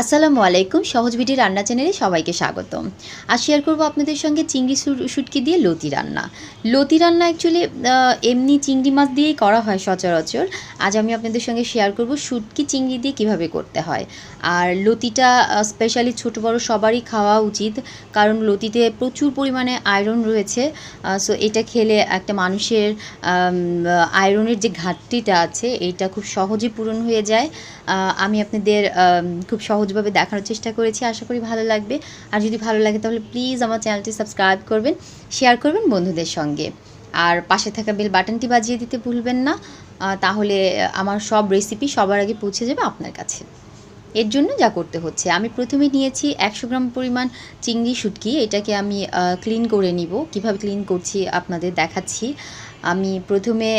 আসসালামু আলাইকুম। সহজ ভিডি রান্না চ্যানেলে সবাইকে স্বাগতম। আজ শেয়ার করব আপনাদের সঙ্গে চিংড়ি শুটকি দিয়ে লতি রান্না। লতি রান্না অ্যাকচুয়ালি এমনি চিংড়ি মাছ দিয়েই করা হয় সচরাচর। আজ আমি আপনাদের সঙ্গে শেয়ার করব শুটকি চিংড়ি দিয়ে কিভাবে করতে হয়। আর লতিটা স্পেশালি ছোট বড় সবারই খাওয়া উচিত, কারণ লতিতে প্রচুর পরিমাণে আয়রন রয়েছে। সো এটা খেলে একটা মানুষের আয়রনের যে ঘাটতিটা আছে এইটা খুব সহজে পূরণ হয়ে যায়। আমি আপনাদের খুব সহজভাবে দেখানোর চেষ্টা করেছি, আশা করি ভালো লাগবে। আর যদি ভালো লাগে তাহলে প্লিজ আমার চ্যানেলটি সাবস্ক্রাইব করবেন, শেয়ার করবেন বন্ধুদের সঙ্গে, আর পাশে থাকা বেল বাটনটি বাজিয়ে দিতে ভুলবেন না। তাহলে আমার সব রেসিপি সবার আগে পৌঁছে যাবে আপনার কাছে। এর জন্য যা করতে হচ্ছে, আমি প্রথমে নিয়েছি 100 গ্রাম পরিমাণ চিংড়ি শুটকি। এটাকে আমি ক্লিন করে নিব। কিভাবে ক্লিন করছি আপনাদের দেখাচ্ছি। আমি প্রথমে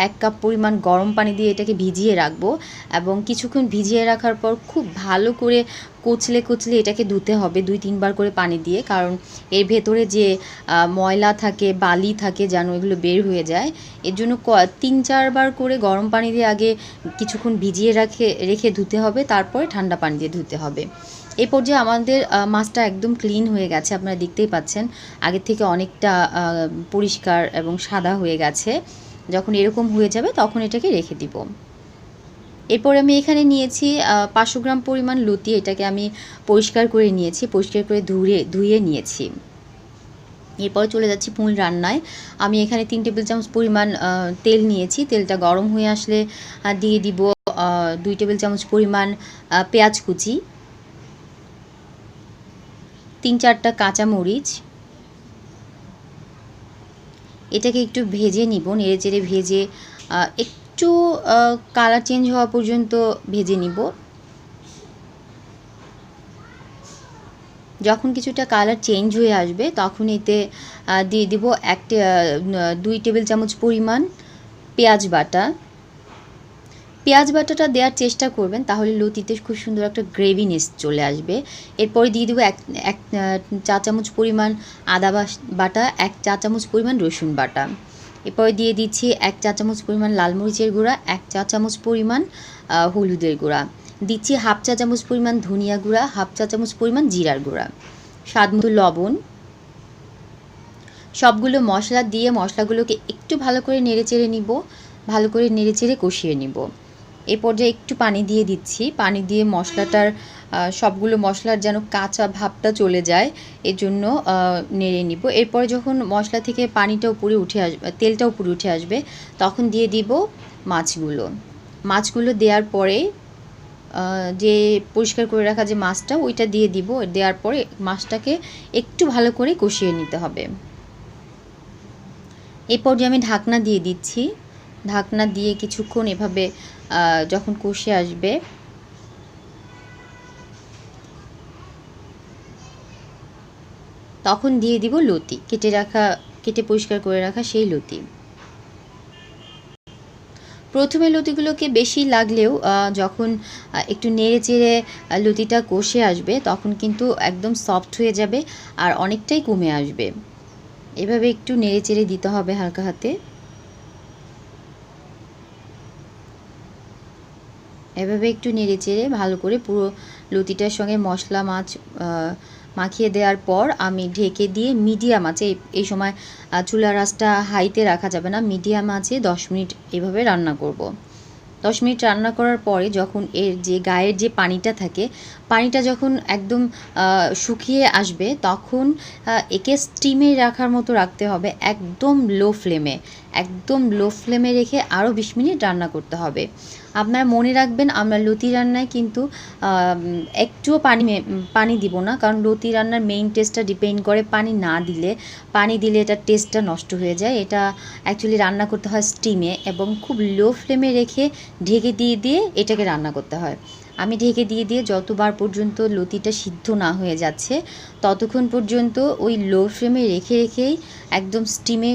1 কাপ পরিমাণ গরম পানি দিয়ে এটাকে ভিজিয়ে রাখবো, এবং কিছুক্ষণ ভিজিয়ে রাখার পর খুব ভালো করে কচলে কচলে এটাকে ধুতে হবে 2-3 বার করে পানি দিয়ে, কারণ এর ভেতরে যে ময়লা থাকে, বালি থাকে, যেন এগুলো বের হয়ে যায়। এর জন্য 3-4 বার করে গরম পানি দিয়ে আগে কিছুক্ষণ ভিজিয়ে রেখে ধুতে হবে, তারপরে ঠান্ডা পানি দিয়ে ধুতে হবে। এই পর্যায়ে আমাদের মাছটা একদম ক্লিন হয়ে গেছে, আপনারা দেখতেই পাচ্ছেন আগের থেকে অনেকটা পরিষ্কার এবং সাদা হয়ে গেছে। যখন এরকম হয়ে যাবে তখন এটাকে রেখে দিব। এরপর আমি এখানে নিয়েছি 500 গ্রাম পরিমাণ লতি। এটাকে আমি পরিষ্কার করে নিয়েছি, পরিষ্কার করে ধুয়ে নিয়েছি। এরপর চলে যাচ্ছি মূল রান্নায়। আমি এখানে 3 টেবিল চামচ পরিমাণ তেল নিয়েছি। তেলটা গরম হয়ে আসলে দিয়ে দিব 2 টেবিল চামচ পরিমাণ পেঁয়াজ কুচি, 3-4টা কাঁচামরিচ। এটাকে একটু ভেজে নিব, নেড়েচেড়ে ভেজে একটু কালার চেঞ্জ হওয়া পর্যন্ত ভেজে নিব। যখন কিছুটা কালার চেঞ্জ হয়ে আসবে তখন এতে দিয়ে দিব 2 টেবিল চামচ পরিমাণ পেঁয়াজ বাটা। পেঁয়াজ বাটাটা দেওয়ার চেষ্টা করবেন, তাহলে লতিতে খুব সুন্দর একটা গ্রেভিনেস চলে আসবে। এরপরে দিয়ে দেবো এক চা চামচ পরিমাণ আদা বাটা, 1 চা চামচ পরিমাণ রসুন বাটা। এরপরে দিয়ে দিচ্ছি 1 চা চামচ পরিমাণ লাল মরিচের গুঁড়া, 1 চা চামচ পরিমাণ হলুদের গুঁড়া, দিচ্ছি হাফ চা চামচ পরিমাণ ধনিয়া গুঁড়া, হাফ চা চামচ পরিমাণ জিরার গুঁড়া, স্বাদ মতো লবণ। সবগুলো মশলা দিয়ে মশলাগুলোকে একটু ভালো করে নেড়েচেড়ে নিব, ভালো করে নেড়েচেড়ে কষিয়ে নিব। এই পর্যায়ে একটু পানি দিয়ে দিচ্ছি। পানি দিয়ে মশলাটার সবগুলো মশলার যেন কাঁচা ভাবটা চলে যায়, এজন্য নেড়ে নিব। এরপরে যখন মশলা থেকে পানিটা উপরে উঠে আসবে, তেলটা উপরে উঠে আসবে, তখন দিয়ে দিব মাছগুলো দেওয়ার পরে যে পরিষ্কার করে রাখা যে মাছটা, ওইটা দিয়ে দিব। দেওয়ার পরে মাছটাকে একটু ভালো করে কষিয়ে নিতে হবে। এই পর্যায়ে আমি ঢাকনা দিয়ে দিচ্ছি। ঢাকনা দিয়ে কিছুক্ষণ এভাবে যখন কষে আসবে তখন দিয়ে দিব লতি, কেটে পরিষ্কার করে রাখা সেই লতি। প্রথমে লতিগুলোকে বেশি লাগলেও যখন একটু নেড়ে চেড়ে লতিটা কষে আসবে তখন কিন্তু একদম সফট হয়ে যাবে আর অনেকটাই কমে আসবে। এভাবে একটু নেড়ে চেড়ে দিতে হবে হালকা হাতে। এভাবে একটু নেড়ে চেড়ে ভালো করে পুরো লতিটার সঙ্গে মশলা মাছ মাখিয়ে দেওয়ার পর আমি ঢেকে দিয়ে মিডিয়াম আঁচে, এই সময় চুলার আঁচটা হাইতে রাখা যাবে না, মিডিয়াম আঁচে 10 মিনিট এভাবে রান্না করব। 10 মিনিট রান্না করার পরে যখন এর যে গায়ের যে পানিটা থাকে, পানিটা যখন একদম শুকিয়ে আসবে তখন একে স্টিমে রাখার মতো রাখতে হবে, একদম লো ফ্লেমে রেখে আরও 20 মিনিট রান্না করতে হবে। আপনারা মনে রাখবেন, আমরা লতি রান্নায় কিন্তু একটুও পানি দিব না, কারণ লতি রান্নার মেইন টেস্টটা ডিপেন্ড করে পানি দিলে এটার টেস্টটা নষ্ট হয়ে যায়। এটা অ্যাকচুয়ালি রান্না করতে হয় স্টিমে, এবং খুব লো ফ্লেমে রেখে ঢেকে দিয়ে এটাকে রান্না করতে হয়। আমি ঢেকে দিয়ে যতবার পর্যন্ত লতিটা সিদ্ধ না হয়ে যাচ্ছে ততক্ষণ পর্যন্ত ওই লো ফ্লেমে রেখেই একদম স্টিমে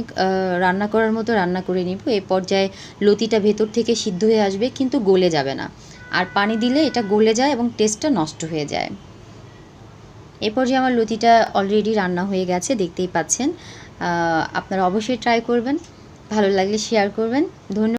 রান্না করার মতো রান্না করে নিব। এ পর্যায়ে লতিটা ভেতর থেকে সিদ্ধ হয়ে আসবে, কিন্তু গলে যাবে না। আর পানি দিলে এটা গলে যায় এবং টেস্টটা নষ্ট হয়ে যায়। এ পর্যায়ে আমার লতিটা অলরেডি রান্না হয়ে গেছে, দেখতেই পাচ্ছেন। আপনারা অবশ্যই ট্রাই করবেন, ভালো লাগলে শেয়ার করবেন। ধন্যবাদ।